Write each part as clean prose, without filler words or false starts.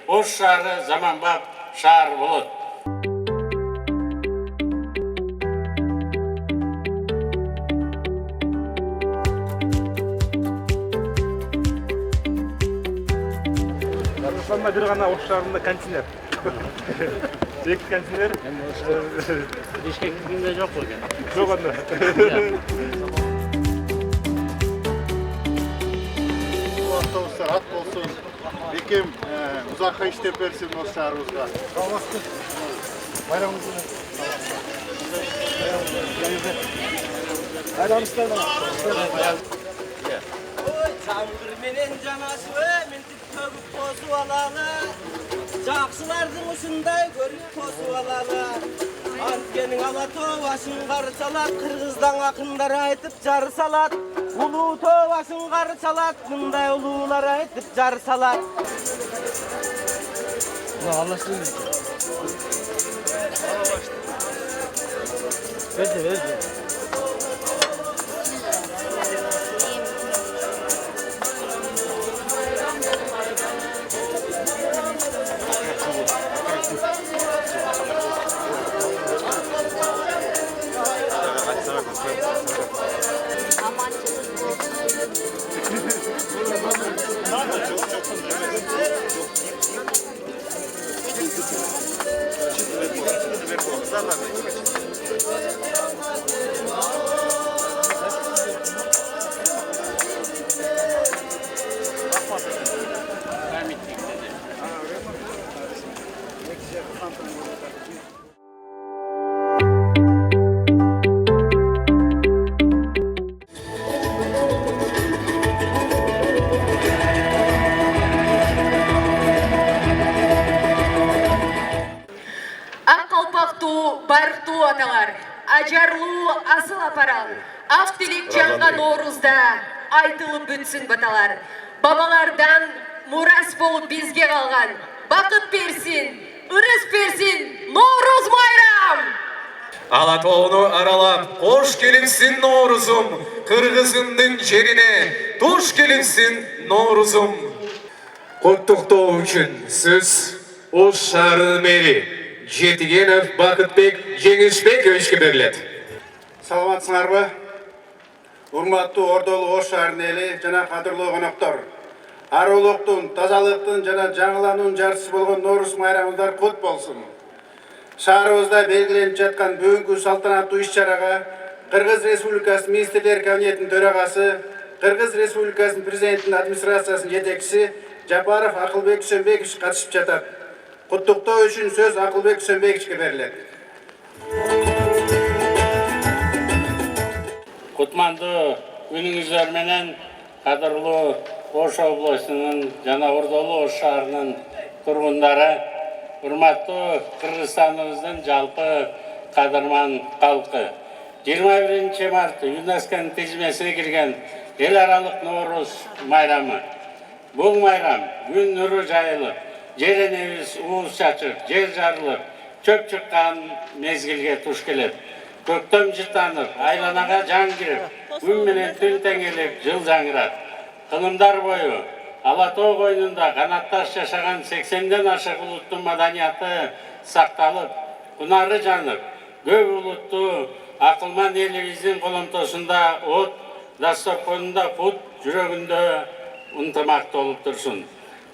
Ош шаары заманбап шаар болот. Қазақстанда bir ғана Ош шаарында контейнер. Екі контейнер. Бишкекте жоқ екен. Жоқ анда. Автобустар ат болсын. Бекем ұзаққа іштеп берсін осы шаарыбызға. Çangır menen janaşıbı mintip tөгүп косуп алалы. Жакшылардын ушундай көрүп косуп алалы. Анткени ала тоо башын кары салат, кыргыздан акындар айтып жары салат. Улуу тоо башын кары салат, мындай улуулар айтып жары салат. Барктуу аталар, ажарлуу асыл апарал, ак тилек жанга Ноорузда айтылып бүтсүн баталар. Бабалардан мурас болуп бизге калган, бакыт берсин, ырыс берсин Ноорuz майрам! Алатоону аралап, кош келипсин Ноорузум, кыргызымдын жерине туш келипсин Ноорузум. Куттуктоо үчүн сөз Ош шаарынын мэри Жетигенов Бакытбек Жеңишбековичке берилет. Саламатсыңарбы? Урматтуу Ордолу Ош шаарынын эли жана кадырлуу коноктор. Арулуктун, тазалыктын жана жаңылануунун жарчысы болгон Ноорuz майрамыңыздар кут болсун. Шаарыбызда белгиленип жаткан бүгүнкү салтанаттуу иш-чарага Кыргыз Республикасы Министрлер Кабинетинин төрагасы, Кыргыз Республикасынын президентинин администрациясынын жетекчиси Жапаров Акылбек Үсөнбекович катышып жатат. Куттуктоо үчүн сөз Акылбек Үсөнбековичке берилет. Кутмандуу күнүңүздөр менен кадырлуу Ош областынын жана Ордолу Ош шаарынын тургундары, урматтуу Кыргызстаныбыздын жалпы кадырман калкы. 21 март ЮНЕСКОнун тизмесине кирген эл аралык Ноорuz майрамы. Бул майрам күн нуру жайылып, жер энебиз ууз чачып, жер жарылып, чөп чыккан мезгилге туш келет. Көктөм жыттанып, айланага жан кирип, күн менен түн теңелип, жыл жаңырат. Кылымдар бою Ала тоо койнунда канатташ жашаган 80ден ашык улуттун маданияты сакталып, кунары жанып, көп улуттуу акылман элибиздин коломтосунда от, дасторконунда кут, жүрөгүндө ынтымак болуп турсун.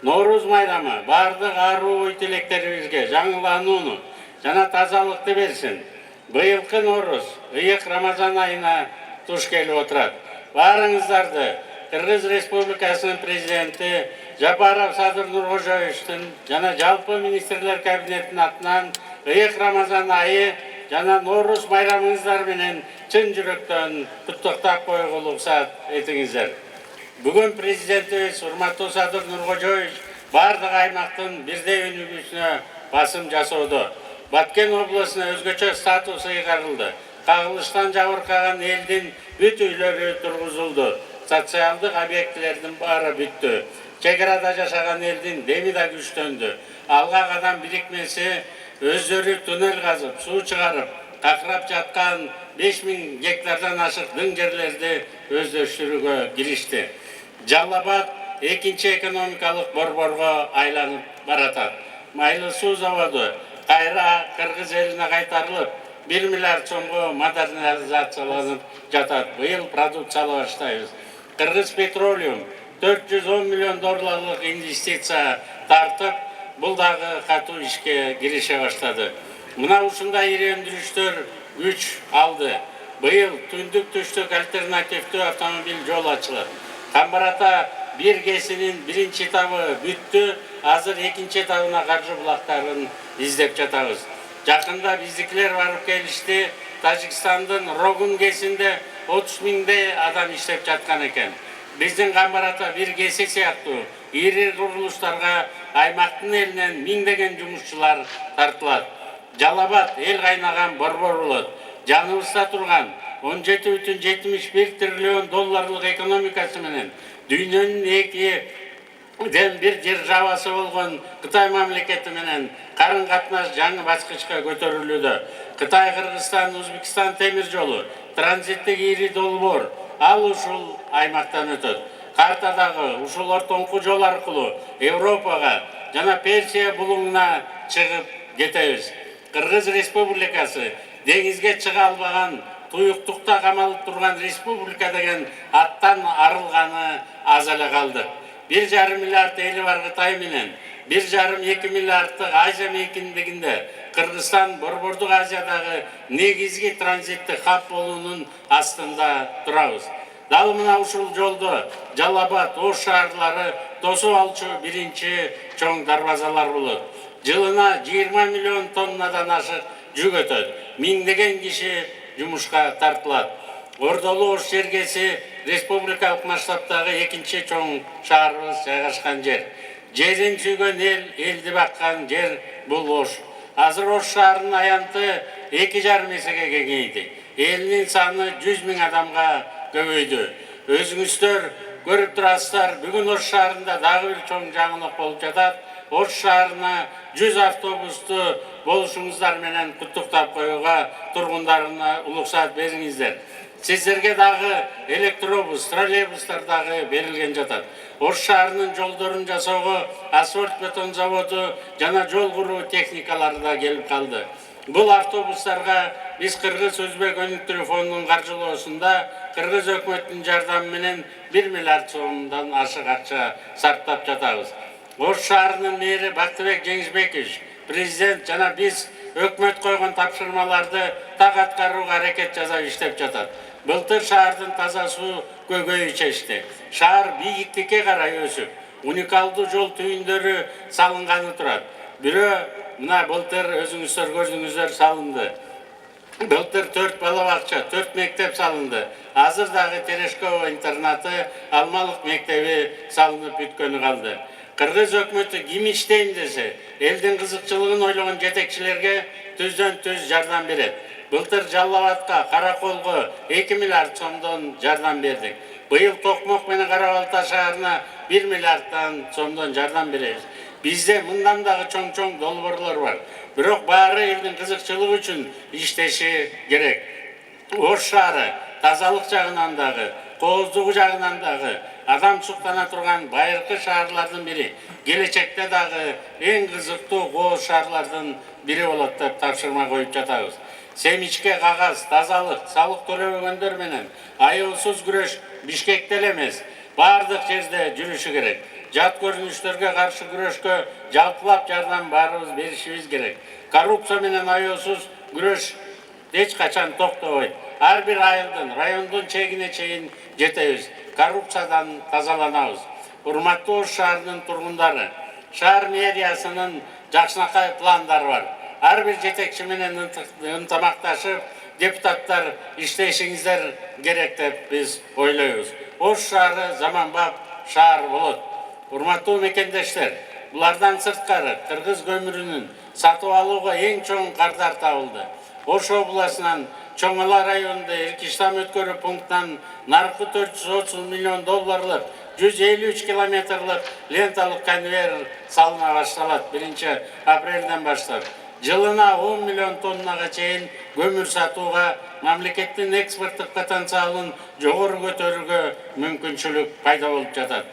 Ноорuz майрамы бардык аруу ой тилектерибизге жаңыланууну жана тазалыкты берсин. Быйылкы Ноорuz ыйык Рамазан айына туш келип отурат. Баарыңыздарды Кыргыз Республикасынын президенти Жапаров Садыр Нуркожоевичтин жана жалпы министрлер кабинетинин атынан ыйык Рамазан айы жана Ноорuz майрамыңыздар менен чын жүрөктөн куттуктап коюуга уруксат этиңиздер. Бүгүн президентибиз урматтуу Садыр Нуркожоевич бардык аймактын бирдей өнүгүүсүнө басым жасоодо. Баткен областына өзгөчө статус ыйгарылды. Кагылыштан жабыркаган элдин бүт үйлөрү тургузулду. Социалдык объектилердин баары бүттү. Чек арада жашаган элдин деми да күчтөндү. Алга кадам бирикмеси өздөрү туннель казып, суу чыгарып, какырап жаткан 5000 гектардан ашык дың жерлерди өздөштүрүүгө киришти. Жалал Абад экинчи экономикалык борборго айланып баратат. Майлы суу заводу кайра Кыргыз элине кайтарылып, 1 миллиард сомго модернизацияланып жатат. Быйыл продукциялай баштайбыз. Кыргыз Петролиум 410 миллион долларлык инвестиция тартып, бул дагы катуу ишке кирише баштады. Мына ушундай ири өндүрүштөр күч алды. Быйыл түндүк-түштүк альтернативдүү автомобиль жол ачылат. Камбарата бир кесинин биринчи табы бүттү, азыр экинчи этабына каржы булактарын издеп жатабыз. Жакында биздикилер барып келишти, Тажикстандын Рогун кесинде 30 миңдей адам иштеп жаткан экен. Биздин Камбарата бир кеси сыяктуу ири курулуштарга аймактын элинен миңдеген жумушчулар тартылат. Жалабат эл кайнаган борбор болот. Жаныбызда турган 17,71 триллион долларлык экономикасы менен дүйнөнүн экиден бир державасы болгон Кытай мамлекети менен карын катнаш жаңы баскычка көтөрүлүүдө. Кытай, Кыргызстан, Өзбекстан темир жолу транзиттик ири долбоор ал ушул аймактан өтөт. Картадагы ушул ортоңку жол аркылуу Европага жана Персия булуңуна чыгып кетебиз. Кыргыз Республикасы деңизге чыга албаган, туюктукта камалып турган республика деген аттан арылганы аз эле калды. 1,5 миллиард эли бар Кытай менен 1,5-2 миллиарддык Азия мейкиндигинде Кыргызстан Борбордук Азиядагы негизги транзиттик хаб болуунун астында турабыз. Дал мына ушул жолдо Жалал-Абад, Ош шаарлары тосуп алчу биринчи чоң дарбазалар болот. Жылына 20 миллион тоннадан ашык жүк өтөт. Миңдеген киши жумушка тартылат. Ордолу Ош жергеси республикалык масштабтагы экинчи чоң шаарыбыз жайгашкан жер. Жерин сүйгөн эл, элди баккан жер бул Ош. Азыр Ош шаарынын аянты 2,5 эсеге кеңейди. Элинин саны 100 миң адамга көбөйдү. Өзүңүздөр көрүп турасыздар, бүгүн Ош шаарында дагы бир чоң жаңылык болуп жатат. Ош шаарына 100 автобусту болушуңуздар менен куттуктап коюуга тургундарына улуксат бериңиздер. Сиздерге дагы электробус, троллейбустар дагы берилген жатат. Ош шаарынын жолдорун жасоого асфальт бетон заводу жана жол куруу техникалары да келип калды. Бул автобустарга биз Кыргыз Өзбек өнүктүрүү фондунун каржылоосунда Кыргыз өкмөтүнүн жардамы менен 1 миллиард сомдон ашык акча сарптап жатабыз. Ош шаарынын мэри Бактыбек Жеңишбекович, президент жана биз өкмөт койгон тапшырмаларды так аткарууга аракет жасап иштеп жатат. Былтыр шаардын таза суу көйгөйү чечти. Шаар бийиктикке карай өсүп, уникалдуу жол түйүндөрү салынганы турат. Бирөө мына былтыр өзүңүздөр көрдүңүздөр салынды. Былтыр 4 бала бакча, 4 мектеп салынды. Азыр дагы Терешкова интернаты, Алмалык мектеби салынып бүткөнү калды. Кыргыз өкмөтү ким иштейм десе, элдин кызыкчылыгын ойлогон жетекчилерге түздөн-түз жардам берет. Былтыр Жалал-Абадка, Караколго 2 миллиард сомдон жардам бердик. Быйыл Токмок менен Кара-Балта шаарына 1 миллиарддан сомдон жардам беребиз. Бизде мындан дагы чоң-чоң долбоорлор бар. Бирок баары элдин кызыкчылыгы үчүн иштеши керек. Ош шаары тазалык жагынан дагы, кооздугу жагынан дагы адам суктана турган байыркы шаарлардын бири. Келечекте дагы эң кызыктуу кооз шаарлардын бири болот деп тапшырма коюп жатабыз. Семичке кагаз, тазалык, салык төлөбөгөндөр менен аеусуз күрөш Бишкекте эле эмес, бардык жерде жүрүшү керек. Жат көрүнүштөргө каршы күрөшкө жалпылап жардам баарыбыз беришибиз керек. Коррупция менен аеусуз күрөш эч качан токтобойт. Ар бир айылдын, райондун чегине чейин жетебиз. Коррупциядан тазаланабыз. Урматтуу Ош шаарынын тургундары, шаар мэриясынын жакшынакай пландары бар. Ар бир жетекчи менен ынтымакташып, депутаттар иштешиңиздер керек деп биз ойлойбуз. Ош шаары заманбап шаар болот. Урматтуу мекендештер, булардан сырткары Кыргыз көмүрүнүн сатып алууга эң чоң кардар табылды. Ош областынан Чоңала районунда Эркиштам өткөрүү пунктунан наркы 430 миллион долларлык 153 километрлык ленталык конвейер салына башталат 1 апрелден баштап. Жылына 10 миллион тоннага чейин көмүр сатууга мамлекеттин экспорттук потенциалын жогору көтөрүүгө мүмкүнчүлүк пайда болуп жатат.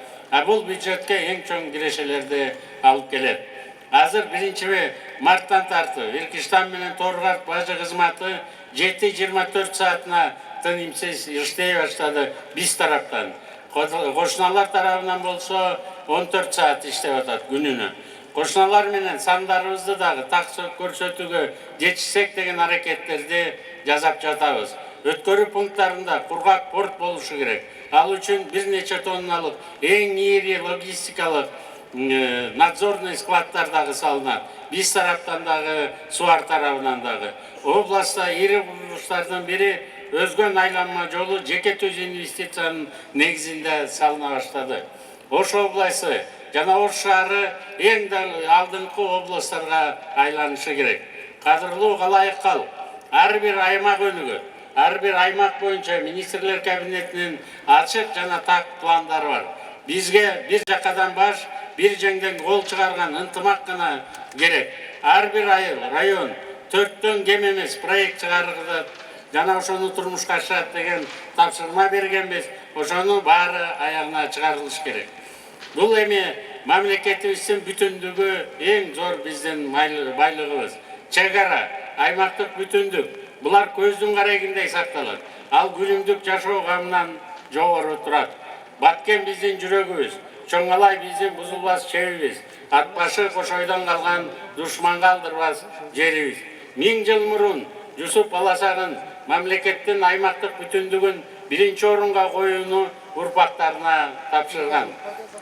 Бул бюджетке эң чоң кирешелерди алып келет. Азыр 1-марттан тартып Иркиштан менен Торғарт бажы кызматы 7-24 саатына тынымсыз иштей баштады биз тараптан. Кошуналар тарабынан болсо 14 саат иштеп атат күнүнө. Кошуналар менен сандарыбызды дагы так көрсөтүүгө жетишсек деген аракеттерди жасап жатабыз. Өткөрүү пункттарында кургак порт болушу керек. Ал үчүн бир нече тонналык эң ири логистикалык надзорный складтар дагы салынат. Биз тараптан дагы, Суар тарабынан дагы. Областта ири курулуштардын бири өзгөн айланма жолу жеке төз инвестициянын негизинде салына баштады. Ош областы жана Ош шаары эң алдыңкы областтарга айланышы керек. Кадырлуу калайык калк, ар бир аймак өнүгөт. Ар бир аймак боюнча министрлер кабинетинин ачык жана так пландары бар. Бизге бир жакадан баш, бир жеңден кол чыгарган ынтымак гана керек. Ар бир район 4төн кем эмес проект чыгарылат жана ошону турмушка ашырат деген тапшырма бергенбиз. Ошону баары аягына чыгарылыш керек. Бул эми мамлекетибиздин бүтүндүгү эң зор биздин байлыгыбыз. Чегара, аймактык бүтүндүк, булар көздүн карегиндей сакталат. Ал күнүмдүк жашоо камынан жогору турат. Баткен биздин жүрөгүбүз, Чоңалай биздин бузулбас чебибиз, Атбашы Кошойдон калган душманга алдырбас жерибиз. 1000 жыл мурун Жусуп Баласагын мамлекеттин аймактык бүтүндүгүн биринчи орунга коюуну урпактарына тапшырган.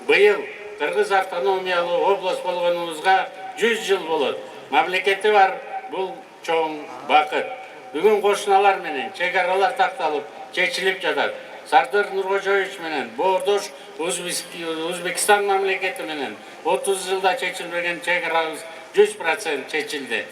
Быйыл Кыргыз автономиялуу область болгонубузга 100 жыл болот. Мамлекети бар бул чоң бакыт. Бүгүн кошуналар менен чегаралар такталып, чечилип жатат. Сардыр Нуркожоевич менен Боордош Өзбекстан мамлекети менен 30 жылда чечилбеген чегарабыз 100% чечилди.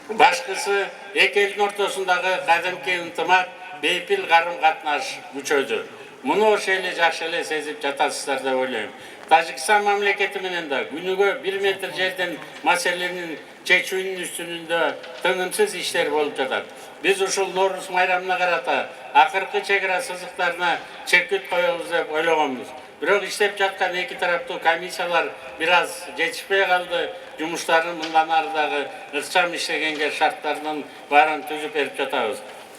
Башкысы эки элдин ортосундагы кадимки ынтымак, бейпил карым-катнаш күчөдү. Муну ошо эле жакшы эле сезип жатасыздар деп ойлойм. Тажикстан мамлекети менен да күнүгө 1 метр жерден маселенин чечүүнүн үстүнүндө тынымсыз иштер болуп жатат. Биз ушул Норус майрамына карата акыркы чегара сызыктарына чекит коебуз деп ойлогонбуз. Бирок иштеп жаткан эки тараптуу комиссиялар бир аз жетишпей калды. Жумуштарын мындан ары дагы ыкчам иштегенге шарттарынын баарын түзүп берип жатабыз.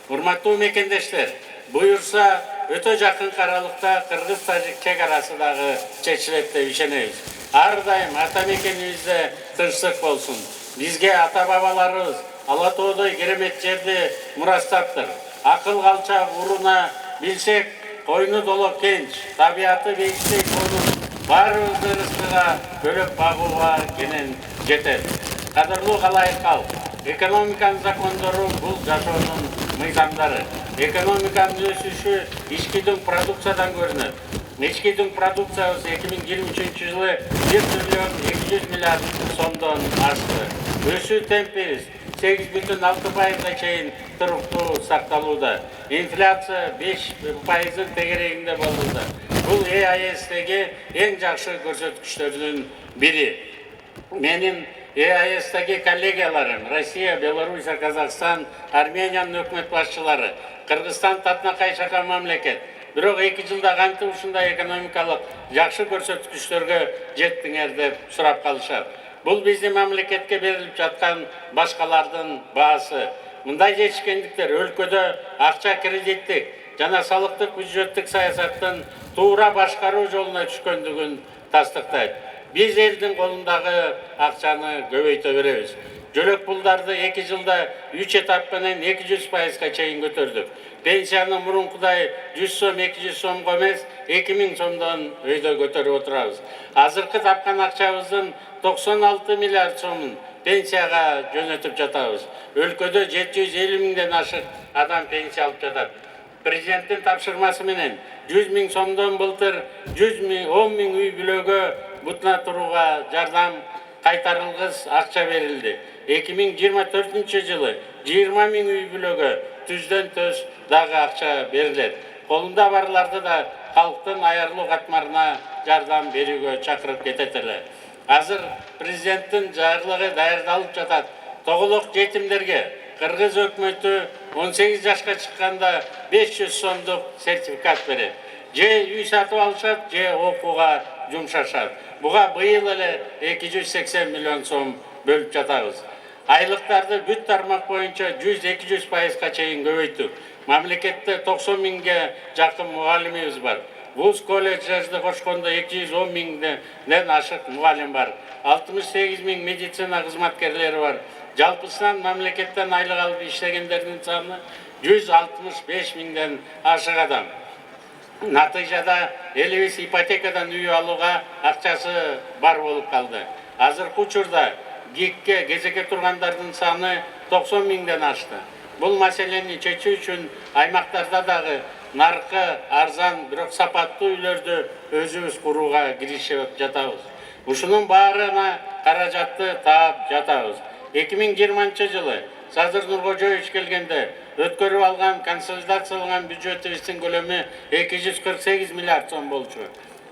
Урматтуу мекендештер, буюрса өтө жакын аралыкта Кыргыз-Тажик чегарасы дагы чечилет деп ишенебиз. Ар дайым ата мекенибизде тынчтык болсун. Бизге ата-бабаларыбыз Ала тоодой керемет жерди мурастаптыр. Акыл калчак уруна билсек, койну доло кенч, табиаты бейиктей конуп, баарыбызды рызкыга бөлөк багууга кенен жетет. Кадырлуу калайык калк, экономиканын закондору бул жашоонун мыйзамдары. Экономиканын өсүшү ичкидүн продукциядан көрүнөт. Ичкидүн продукциябыз 2023 жылы 1,2 миллиард сомдон ашты. Өсүү темпибиз 8,6%-га чейин туруктуу сакталууда. Инфляция 5%-ын тегерегинде болууда. Бул ЕАЭСтеги эң жакшы көрсөткүчтөрдүн бири. Менин ЕАЭСтеги коллегияларым Россия, Белоруссия, Казакстан, Армениянын өкмөт башчылары, Кыргызстан татынакай чакан мамлекет. Бирок 2 жылда кантип ушундай экономикалык жакшы көрсөткүчтөргө жеттиңер деп сурап калышат. Бул биздин мамлекетке берилип жаткан башкалардын баасы. Мындай жетишкендиктер өлкөдө акча кредиттик жана салыктык бюджеттик саясаттын туура башкаруу жолуна түшкөндүгүн тастыктайт. Биз элдин колундагы акчаны көбөйтө беребиз. Жөлөк пулдарды 2 жылда 3 этап менен 200%-га чейин көтөрдүк. Пенсияны мурункудай 100 сом, 200 сомго эмес 2000 сомдон өйдө көтөрүп отурабыз. Азыркы тапкан акчабыздын 96 миллиард сомун пенсияга жөнөтүп жатабыз. Өлкөдө 750 миңден ашык адам пенсия алып жатат. Президенттин тапшырмасы менен 100 миң сомдон былтыр 10 миң үй бүлөгө бутуна турууга жардам кайтарылгыс акча берилди. 2024 жылы 20 миң үй бүлөгө түздөн төз дагы акча берилет. Колунда барларды да калктын аярлуу катмарына жардам берүүгө чакырып кетет эле. Азыр президенттин жарлыгы даярдалып жатат. Тоголок жетимдерге Кыргыз өкмөтү 18 жашка чыкканда 500 сомдук сертификат берет. же үй сатып алышат, же окууга жумшашат. Буга быйыл эле 280 миллион сом бөлүп жатабыз. Айлыктарды бүт тармак боюнча 100-200%га чейин көбөйттүк. Мамлекетте 90 миңге жакын мугалимибиз бар. Вуз колледждерди кошкондо 210 миңден ашык мугалим бар. 68 миң медицина кызматкерлери бар. Жалпысынан мамлекеттен айлык алып иштегендердин саны 165 миңден ашык адам. Натыйжада элибиз ипотекадан үй алууга акчасы бар болуп калды. Азыркы учурда ГИКке кезекке тургандардын саны 90 миңден ашты. Бул маселени чечүү үчүн аймактарда дагы наркы арзан, бирок сапаттуу үйлөрдү өзүбүз курууга киришип жатабыз. Ушунун баарына каражатты таап жатабыз. 2020 жылы Сазыр Нуркожоевич келгенде өткөрүп алган консолидацияланган бюджетибиздин көлөмү 248 миллиард сом болчу.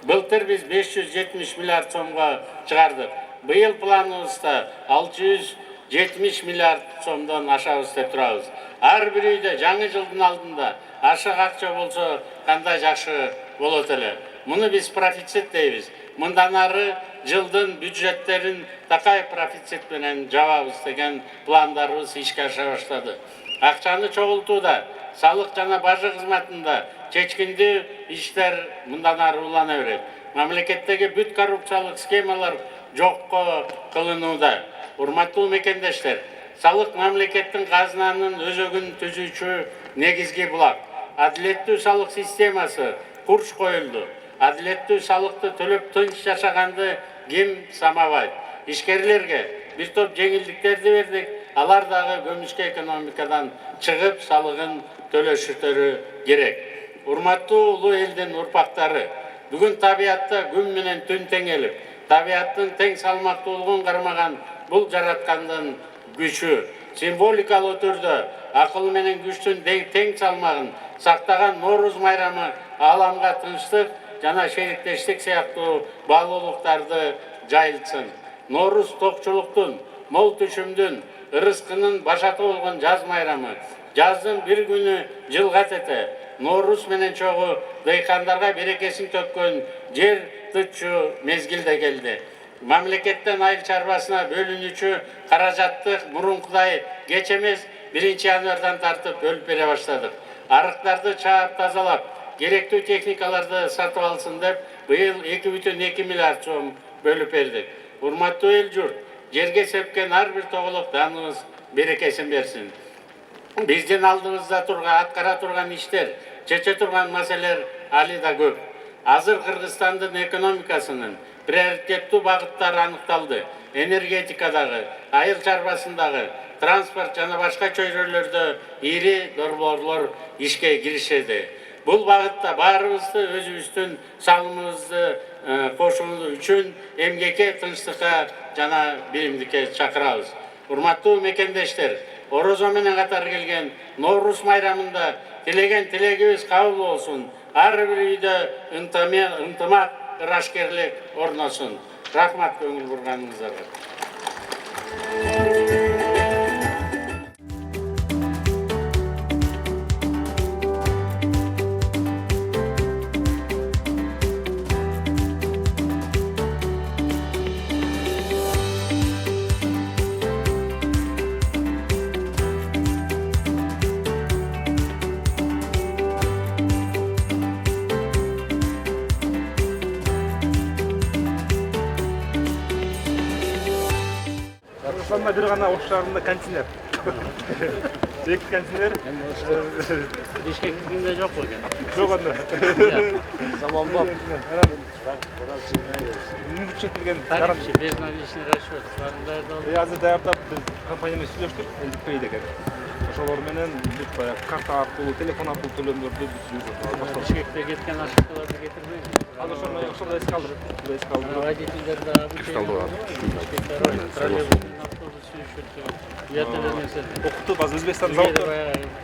Былтыр биз 570 миллиард сомго чыгардык. Быйыл планыбызда 670 миллиард сомдон ашабыз деп турабыз. Ар бир үйдө жаңы жылдын алдында ашык акча болсо кандай жакшы болот эле. Муну биз профицит дейбиз. Мындан ары жылдын бюджеттерин такай профицит менен жабабыз деген пландарыбыз ишке аша баштады. Акчаны чогултууда, салык жана бажы кызматында чечкиндүү иштер мындан ары улана берет. Мамлекеттеги бүт коррупциялык схемалар жокко кылынууда. Урматтуу мекендештер, салык мамлекеттин казынанын өзөгүн түзүүчү негизги булак. Адилеттүү салык системасы курч коюлду. Адилеттүү салыкты төлөп тынч жашаганды ким самабайт? Ишкерлерге бир топ жеңилдиктерди бердик. Алар дагы көмүшкө экономикадан чыгып салыгын төлөшүлөрү керек. Урматтуу улуу элдин урпактары, бүгүн табиятта күн менен түн теңелип, табияттын тең салмактуулугун кармаган бул жараткандын күчү символикалык түрдө акыл менен күчтүн тең салмагын сактаган Нооруз майрамы ааламга тынчтык жана шериктештик сыяктуу баалуулуктарды жайылтсын. Нооруз токчулуктун, мол түшүмдүн, ырыскынын башаты болгон жаз майрамы. Жаздын бир күнү жылга тете. Нооруз менен чогуу дыйкандарга берекесин төккөн жер тытчу мезгилде келди. Мамлекеттен айыл чарбасына бөлүнүүчү каражатты мурункудай кеч эмес 1-январдан тартып бөлүп бере баштадык. Арыктарды чаап тазалап, керектүү техникаларды сатып алсын деп быйыл 2,2 миллиард сом бөлүп бердик. Урматтуу эл журт, жерге сепкен ар бир тоголок даныбыз берекесин берсин. Биздин алдыбызда аткара турган иштер, чече турган маселелер али да көп. Азыр Кыргызстандын экономикасынын приоритеттүү багыттары аныкталды. Энергетикадагы, айыл чарбасындагы, транспорт жана башка чөйрөлөрдө ири долбоорлор ишке киришеди. Бул багытта баарыбызды өзүбүздүн салымыбызды кошуу үчүн эмгекке, тынчтыкка жана биримдикке чакырабыз. Урматтуу мекендештер, орозо менен катар келген Нооруз майрамында тилеген тилегибиз кабыл болсун. Ар бир үйдө ынтымак, ырашкерлик орношсун. Рахмат көңүл бурганыңыздарга. Кыргызстанда бир гана Ош шаарында контейнер. Эки контейнер. Бишкекте жок экен. Жок анда. Заманбап. Мүмкүнчүлүгүн Тарифчи, безналичный расчет. азыр даярдап биз компания менен сүйлөштүк, элдикпейт экен. Ошолор менен бүт баягы карта аркылуу, телефон аркылуу төлөмдөрдү биз Бишкекте кеткен ошолорду кетирбейбиз. азыр ошондо эске алдырып, Водительдерди автобус сүйүшөт. окутуп азыр Өзбекстан заводдон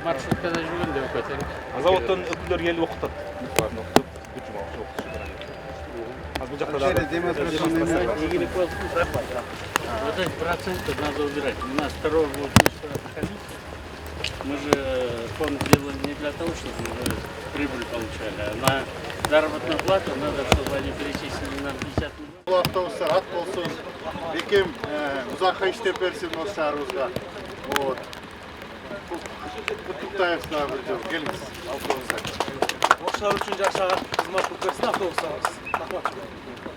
Маршруткада жүргөндө өкөтөң. заводдон өкүлдөр келип окутат. Баарын окутуп, бүт жума окутуп. Азыр бул жакта да Игорь вот эти проценты надо убирать. У нас второго будет комиссия. Мы же фонд делали не для того, чтобы мы прибыль получали, а на заработную плату, надо, чтобы они перечислили нам 50 миллионов. Бұл автобустар ат болсын, бекем ұзаққа іштеп берсін осы шаарыбызга. Вот. Құттықтайбыздар бір жол. Келіңіз автобустар. Ошолар үчүн жашага кызмат көрсөтсүн автобустарыбыз. Рахмат.